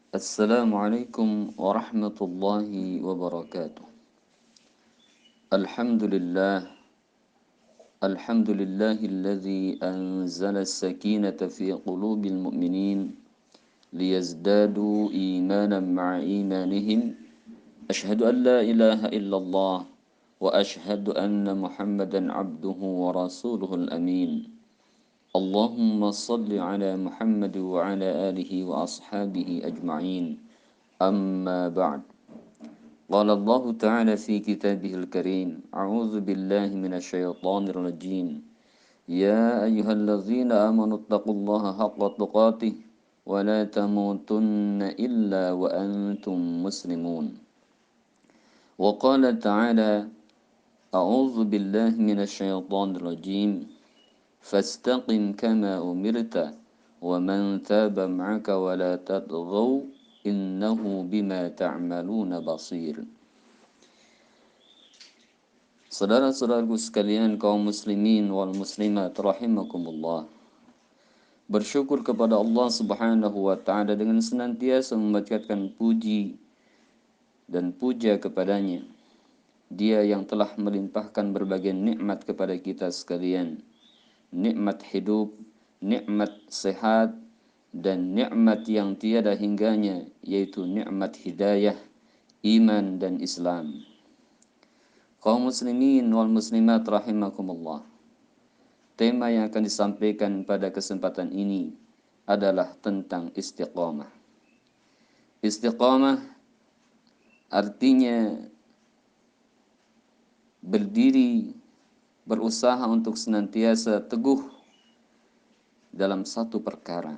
Assalamualaikum warahmatullahi wabarakatuh. Alhamdulillah, alhamdulillahilladzi anzala as-sakinata fi qulubil mu'minin liyazdadu imanan ma'a imanihim. Ashhadu an la ilaha illallah wa ashhadu anna Muhammadan abduhu wa rasuluhul amin. Allahumma salli ala Muhammad wa ala alihi wa ashabihi ajma'in. Amma ba'd. قال الله تعالى في كتابه الكريم أعوذ بالله من الشيطان الرجيم يا أيها الذين آمنوا اتقوا الله حق تقاته ولا تموتن إلا وأنتم مسلمون. وقال تعالى أعوذ بالله من الشيطان الرجيم فاستقم كما أمرت ومن تاب معك ولا تطغوا innahu bima ta'maluna basir. Saudara-saudaraku sekalian kaum muslimin wal muslimat rahimakumullah. Bersyukur kepada Allah Subhanahu wa taala dengan senantiasa memanjatkan puji dan puja kepadanya. Dia yang telah melimpahkan berbagai nikmat kepada kita sekalian. Nikmat hidup, nikmat sehat, dan nikmat yang tiada hingganya, yaitu nikmat hidayah, iman dan Islam. Kaum muslimin wal muslimat rahimakumullah. Tema yang akan disampaikan pada kesempatan ini adalah tentang istiqamah. Istiqamah artinya berdiri, berusaha untuk senantiasa teguh dalam satu perkara,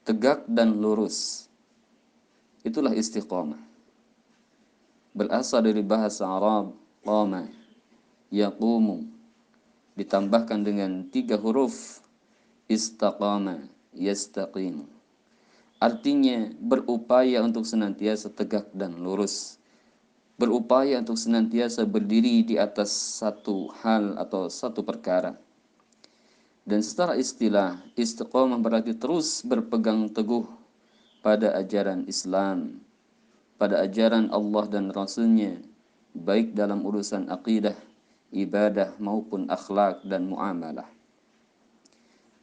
tegak dan lurus. Itulah istiqamah. Berasal dari bahasa Arab qama, yaqumu, ditambahkan dengan 3 huruf istaqama, yastaqim. Artinya berupaya untuk senantiasa tegak dan lurus. Berupaya untuk senantiasa berdiri di atas satu hal atau satu perkara. Dan secara istilah, istiqamah berarti terus berpegang teguh pada ajaran Islam, pada ajaran Allah dan Rasul-Nya, baik dalam urusan akidah, ibadah maupun akhlak dan muamalah.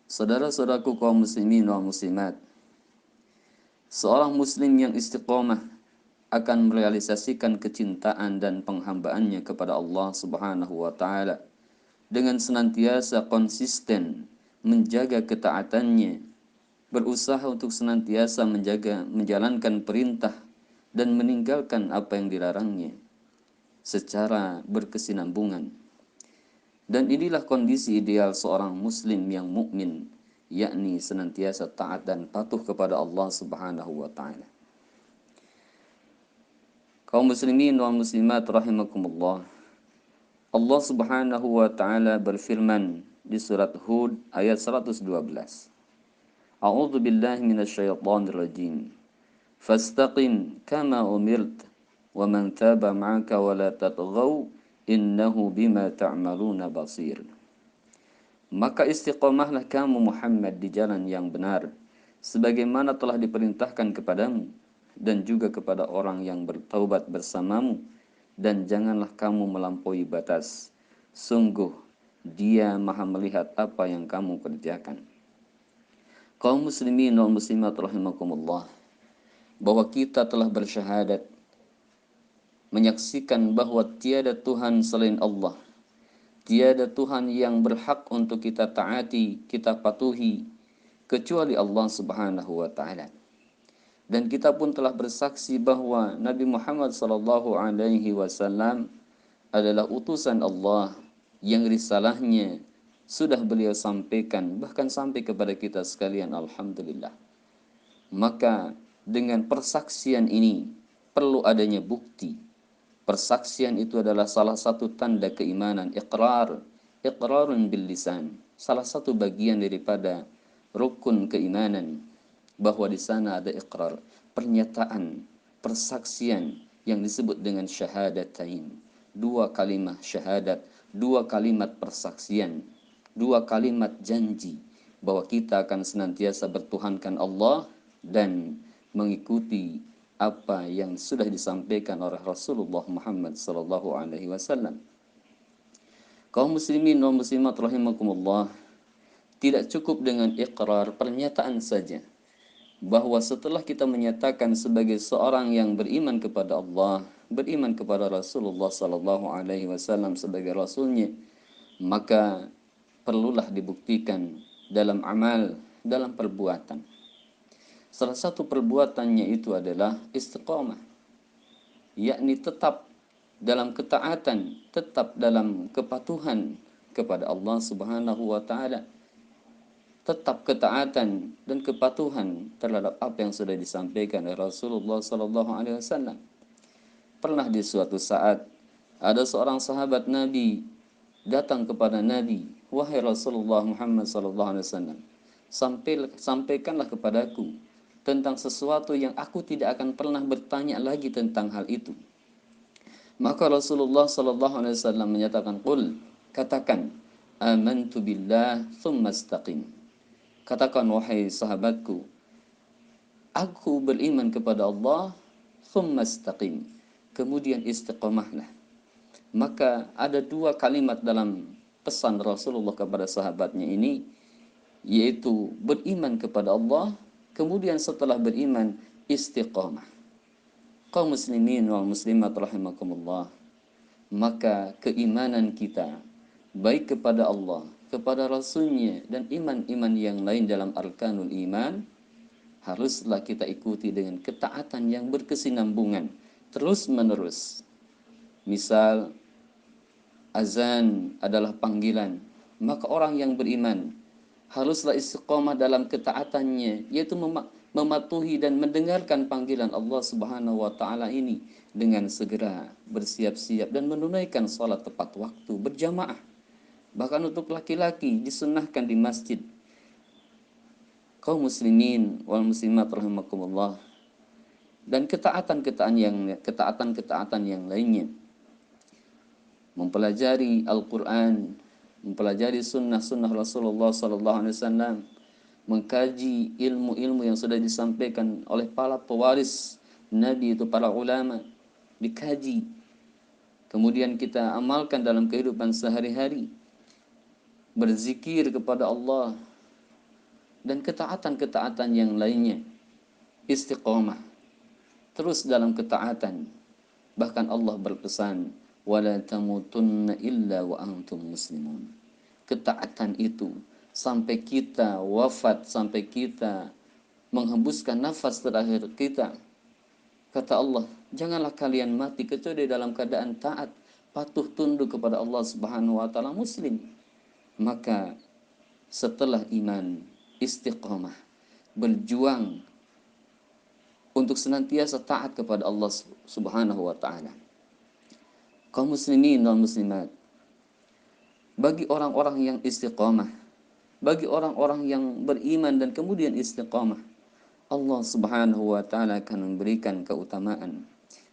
Saudara-saudaraku kaum muslimin wal muslimat, seorang muslim yang istiqamah akan merealisasikan kecintaan dan penghambaannya kepada Allah Subhanahu wa taala dengan senantiasa konsisten menjaga ketaatannya, berusaha untuk senantiasa menjalankan perintah dan meninggalkan apa yang dilarangnya secara berkesinambungan. Dan inilah kondisi ideal seorang muslim yang mukmin, yakni senantiasa taat dan patuh kepada Allah Subhanahu wa taala. Kaum muslimin wal muslimat rahimakumullah. Allah Subhanahu wa taala berfirman di surat Hud ayat 112. A'udzu billahi minasyaitonir rajim. Fastaqim kama umirt wa man taba ma'aka wa la tatghaw innahu bima ta'maluna basir. Maka istiqamahlah kamu Muhammad di jalan yang benar sebagaimana telah diperintahkan kepadamu dan juga kepada orang yang bertaubat bersamamu, dan janganlah kamu melampaui batas. Sungguh Dia Maha melihat apa yang kamu kerjakan. Kaum muslimin wal muslimat rahimakumullah, bahwa kita telah bersyahadat menyaksikan bahwa tiada Tuhan selain Allah, tiada Tuhan yang berhak untuk kita taati, kita patuhi kecuali Allah Subhanahu wa taala. Dan kita pun telah bersaksi bahwa Nabi Muhammad sallallahu alaihi wasallam adalah utusan Allah yang risalahnya sudah beliau sampaikan bahkan sampai kepada kita sekalian, alhamdulillah. Maka dengan persaksian ini perlu adanya bukti. Persaksian itu adalah salah satu tanda keimanan, iqrarun bil lisan, salah satu bagian daripada rukun keimanan, bahwa di sana ada iqrar, pernyataan, persaksian yang disebut dengan syahadatain. 2 kalimat syahadat, 2 kalimat persaksian, 2 kalimat janji bahwa kita akan senantiasa bertuhankan Allah dan mengikuti apa yang sudah disampaikan oleh Rasulullah Muhammad sallallahu alaihi wasallam. Kaum muslimin dan muslimat rahimakumullah, tidak cukup dengan iqrar pernyataan saja bahwa setelah kita menyatakan sebagai seorang yang beriman kepada Allah, beriman kepada Rasulullah sallallahu alaihi wasallam sebagai rasulnya, maka perlulah dibuktikan dalam amal, dalam perbuatan. Salah satu perbuatannya itu adalah istiqamah, yakni tetap dalam ketaatan, tetap dalam kepatuhan kepada Allah Subhanahu wa taala, tetap ketaatan dan kepatuhan terhadap apa yang sudah disampaikan oleh Rasulullah sallallahu alaihi wasallam. Pernah di suatu saat ada seorang sahabat Nabi datang kepada Nabi, "Wahai Rasulullah Muhammad sallallahu alaihi wasallam, sampaikanlah kepadaku tentang sesuatu yang aku tidak akan pernah bertanya lagi tentang hal itu." Maka Rasulullah sallallahu alaihi wasallam menyatakan, "Qul," katakan, "amantu billah tsumma istaqim." Katakan, wahai sahabatku, aku beriman kepada Allah, tsumma istaqim, kemudian istiqamahlah. Maka ada dua kalimat dalam pesan Rasulullah kepada sahabatnya ini, yaitu beriman kepada Allah, kemudian setelah beriman istiqamah. Kaum muslimin wal muslimat rahimakumullah, maka keimanan kita baik kepada Allah, kepada Rasulnya, dan iman-iman yang lain dalam arkanul iman haruslah kita ikuti dengan ketaatan yang berkesinambungan terus menerus. Misal azan adalah panggilan, maka orang yang beriman haruslah istiqomah dalam ketaatannya, yaitu mematuhi dan mendengarkan panggilan Allah Subhanahu wa taala ini dengan segera bersiap-siap dan menunaikan salat tepat waktu berjamaah. Bahkan untuk laki-laki disunnahkan di masjid. Kaum muslimin wal muslimat rahimakumullah, dan ketaatan-ketaatan yang lainnya, mempelajari Al-Quran, mempelajari sunnah-sunnah Rasulullah sallallahu alaihi wasallam, mengkaji ilmu-ilmu yang sudah disampaikan oleh para pewaris Nabi, itu para ulama, dikaji, kemudian kita amalkan dalam kehidupan sehari-hari, berzikir kepada Allah, dan ketaatan-ketaatan yang lainnya, istiqomah terus dalam ketaatan. Bahkan Allah berpesan, wala tamutunna illa wa antum muslimun. Ketaatan itu sampai kita wafat, sampai kita menghembuskan nafas terakhir kita. Kata Allah, janganlah kalian mati kecuali dalam keadaan taat, patuh tunduk kepada Allah Subhanahu wa taala, muslim. Maka setelah iman, istiqamah, berjuang untuk senantiasa taat kepada Allah Subhanahu wa taala. Kaum muslimin dan muslimat, bagi orang-orang yang istiqamah, bagi orang-orang yang beriman dan kemudian istiqamah, Allah Subhanahu wa taala akan memberikan keutamaan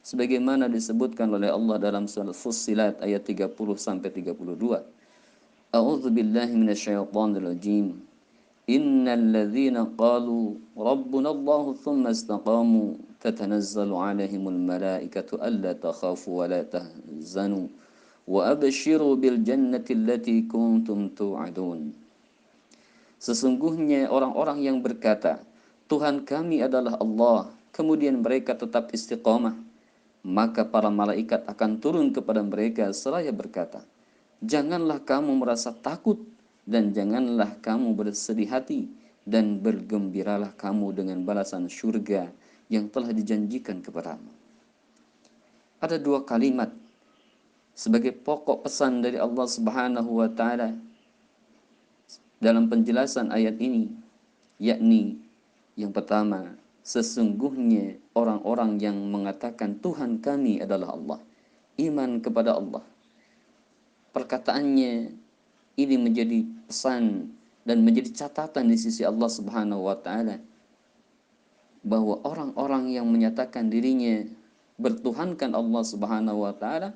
sebagaimana disebutkan oleh Allah dalam surah Fussilat ayat 30 sampai 32. A'udzu billahi minasyaitonir rajim. Innal ladzina qalu rabbuna Allah tsumma istaqamu tatanazzalu 'alaihimul malaikatu alla takhafu wa la tahzanu wa abshiru bil jannati allati kuntum tu'adun. Sesungguhnya orang-orang yang berkata, Tuhan kami adalah Allah, kemudian mereka tetap istiqamah, maka para malaikat akan turun kepada mereka seraya berkata, janganlah kamu merasa takut dan janganlah kamu bersedih hati, dan bergembiralah kamu dengan balasan surga yang telah dijanjikan kepadamu. Ada dua kalimat sebagai pokok pesan dari Allah Subhanahu wa taala dalam penjelasan ayat ini, yakni yang pertama, sesungguhnya orang-orang yang mengatakan Tuhan kami adalah Allah, iman kepada Allah. Perkataannya ini menjadi pesan dan menjadi catatan di sisi Allah Subhanahu wa taala bahwa orang-orang yang menyatakan dirinya bertuhankan Allah Subhanahu wa taala,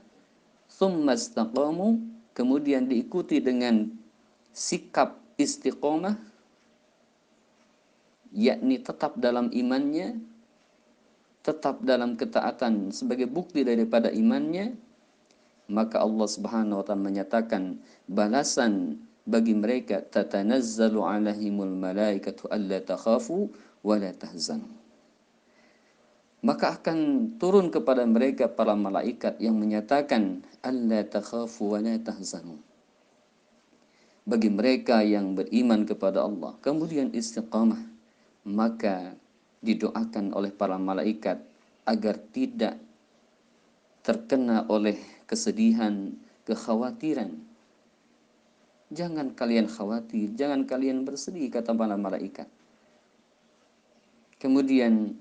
tsumma istaqamu, kemudian diikuti dengan sikap istiqomah, yakni tetap dalam imannya, tetap dalam ketaatan sebagai bukti daripada imannya, maka Allah Subhanahu wa taala menyatakan balasan bagi mereka, tatanazzalu alaihimul malaikatu alla takhafu wa la tahzanu. Maka akan turun kepada mereka para malaikat yang menyatakan alla takhafu wa la tahzanu. Bagi mereka yang beriman kepada Allah kemudian istiqamah, maka didoakan oleh para malaikat agar tidak terkena oleh kesedihan, kekhawatiran. Jangan kalian khawatir, jangan kalian bersedih, kata para malaikat. Kemudian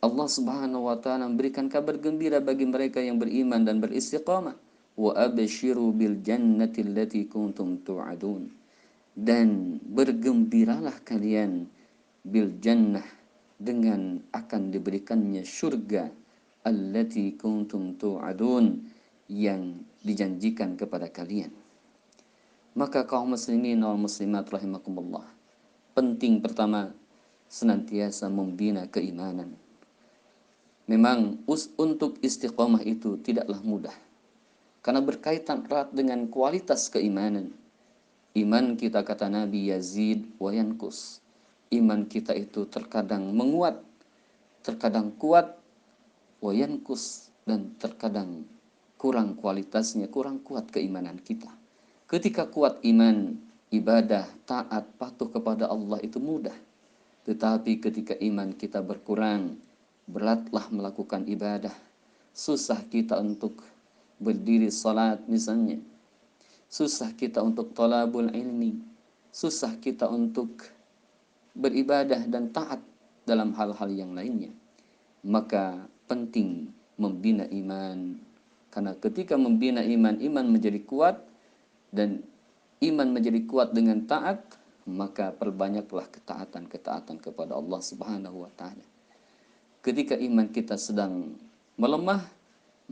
Allah Subhanahu wa taala memberikan kabar gembira bagi mereka yang beriman dan beristiqamah. Wa abshiru bil jannati allati kuntum tu'adun. Dan bergembiralah kalian bil jannah, dengan akan diberikannya surga, allati kuntum tu'adun, yang dijanjikan kepada kalian. Maka kaum muslimin wal muslimat rahimakumullah, penting pertama senantiasa membina keimanan. Memang untuk istiqomah itu tidaklah mudah, karena berkaitan erat dengan kualitas keimanan. Iman kita, kata Nabi, yazid wa yankus. Iman kita itu terkadang menguat, terkadang kuat, wa yankus, dan terkadang kurang kualitasnya, kurang kuat keimanan kita. Ketika kuat iman, ibadah, taat, patuh kepada Allah itu mudah. Tetapi ketika iman kita berkurang, beratlah melakukan ibadah. Susah kita untuk berdiri salat misalnya. Susah kita untuk thalabul ilmi. Susah kita untuk beribadah dan taat dalam hal-hal yang lainnya. Maka penting membina iman. Karena ketika membina iman, iman menjadi kuat, dan iman menjadi kuat dengan taat, maka perbanyaklah ketaatan-ketaatan kepada Allah Subhanahu wa taala. Ketika iman kita sedang melemah,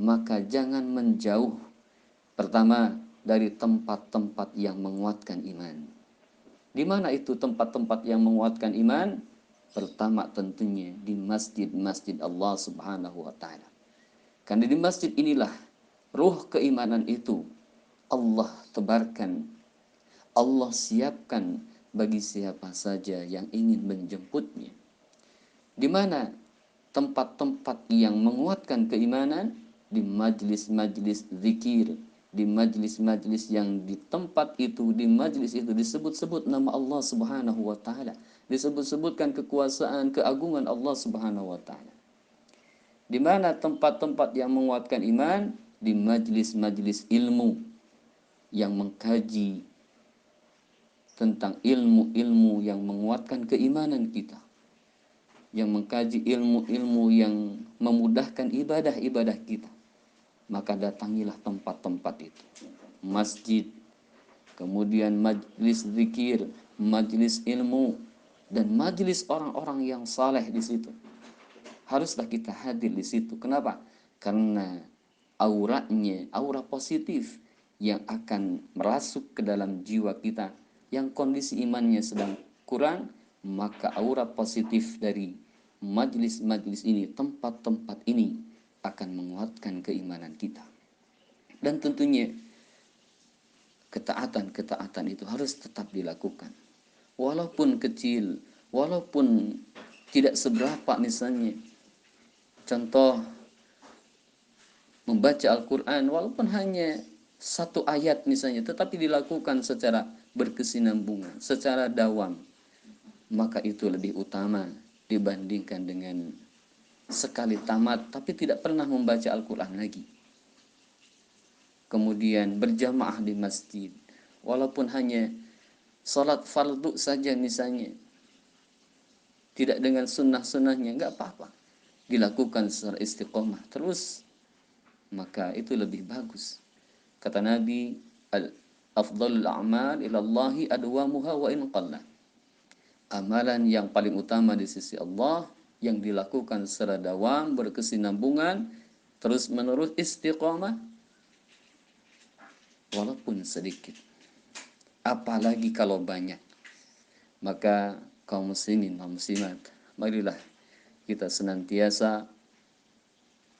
maka jangan menjauh pertama dari tempat-tempat yang menguatkan iman. Di mana itu tempat-tempat yang menguatkan iman? Pertama tentunya di masjid-masjid Allah Subhanahu wa taala. Karena di masjid inilah ruh keimanan itu Allah tebarkan, Allah siapkan bagi siapa saja yang ingin menjemputnya. Di mana tempat-tempat yang menguatkan keimanan? Di majlis-majlis zikir, di majlis-majlis yang di tempat itu, di majlis itu disebut-sebut nama Allah Subhanahu wa taala, disebut-sebutkan kekuasaan, keagungan Allah Subhanahu wa taala. Di mana tempat-tempat yang menguatkan iman? Di majlis-majlis ilmu yang mengkaji tentang ilmu-ilmu yang menguatkan keimanan kita, yang mengkaji ilmu-ilmu yang memudahkan ibadah-ibadah kita. Maka datangilah tempat-tempat itu, masjid, kemudian majlis zikir, majlis ilmu, dan majlis orang-orang yang saleh di situ. Haruslah kita hadir di situ. Kenapa? Karena auranya, aura positif yang akan merasuk ke dalam jiwa kita yang kondisi imannya sedang kurang, maka aura positif dari majlis-majlis ini, tempat-tempat ini akan menguatkan keimanan kita. Dan tentunya ketaatan-ketaatan itu harus tetap dilakukan. Walaupun kecil, walaupun tidak seberapa, misalnya contoh membaca Al-Quran, walaupun hanya satu ayat misalnya, tetapi dilakukan secara berkesinambungan, secara dawam, maka itu lebih utama dibandingkan dengan sekali tamat tapi tidak pernah membaca Al-Quran lagi. Kemudian berjamaah di masjid, walaupun hanya salat fardu saja misalnya, tidak dengan sunnah-sunnahnya, nggak apa-apa, dilakukan secara istiqomah terus, maka itu lebih bagus. Kata Nabi, afdhalul a'mal ilallahi adwamuha wa in qalla. Amalan yang paling utama di sisi Allah yang dilakukan secara dawam, berkesinambungan, terus menerus istiqomah, walaupun sedikit. Apalagi kalau banyak. Maka kaum muslimin, kaum muslimat, marilah kita senantiasa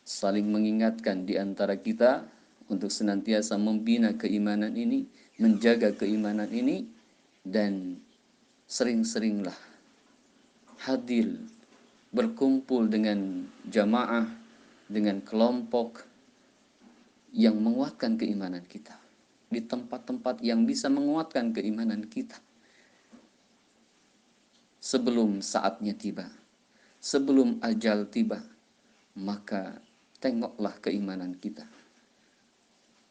saling mengingatkan di antara kita untuk senantiasa membina keimanan ini, menjaga keimanan ini, dan sering-seringlah hadir berkumpul dengan jamaah, dengan kelompok yang menguatkan keimanan kita, di tempat-tempat yang bisa menguatkan keimanan kita sebelum saatnya tiba, sebelum ajal tiba. Maka tengoklah keimanan kita,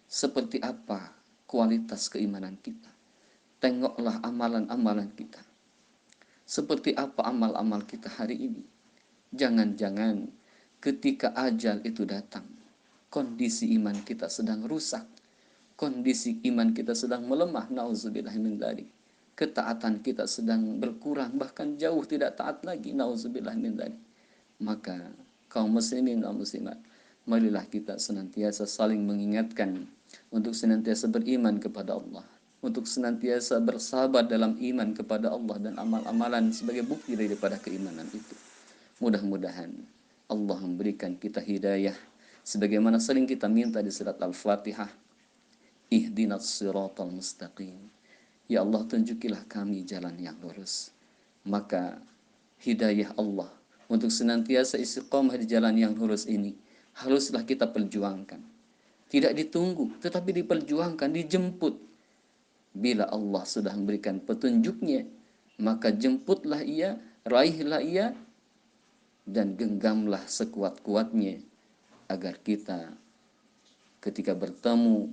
seperti apa kualitas keimanan kita. Tengoklah amalan-amalan kita, seperti apa amal-amal kita hari ini. Jangan-jangan ketika ajal itu datang, kondisi iman kita sedang rusak, kondisi iman kita sedang melemah, nauzubillah min dzalik. Ketaatan kita sedang berkurang, bahkan jauh tidak taat lagi, nauzubillah min dzalik. Maka kaum muslimin dan muslimat, marilah kita senantiasa saling mengingatkan untuk senantiasa beriman kepada Allah, untuk senantiasa bersabar dalam iman kepada Allah dan amal-amalan sebagai bukti daripada keimanan itu. Mudah-mudahan Allah memberikan kita hidayah sebagaimana sering kita minta di surat Al-Fatihah, ihdinas siratal mustaqim. Ya Allah, tunjukilah kami jalan yang lurus. Maka hidayah Allah untuk senantiasa istiqomah di jalan yang lurus ini haruslah kita perjuangkan. Tidak ditunggu, tetapi diperjuangkan, dijemput. Bila Allah sudah memberikan petunjuknya, maka jemputlah ia, raihlah ia, dan genggamlah sekuat-kuatnya agar kita ketika bertemu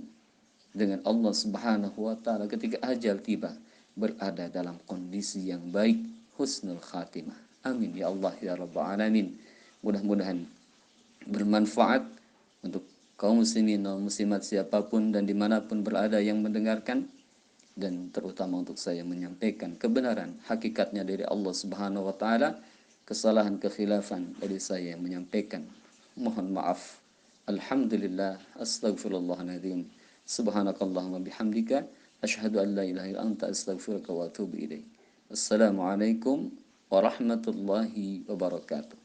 dengan Allah Subhanahu wa taala, ketika ajal tiba, berada dalam kondisi yang baik, husnul khatimah. Amin ya Allah ya rabbal alamin. Mudah-mudahan bermanfaat untuk kaum muslimin dan muslimat siapapun dan dimanapun berada yang mendengarkan, dan terutama untuk saya menyampaikan kebenaran hakikatnya dari Allah Subhanahu wa taala. Kesalahan kekhilafan dari saya menyampaikan, mohon maaf. Alhamdulillah, astaghfirullahaladzim. Subhanakallahumma bihamdika, asyhadu an la ilaha illa anta, astaghfiruka wa atubu ilaik. Assalamualaikum warahmatullahi wabarakatuh.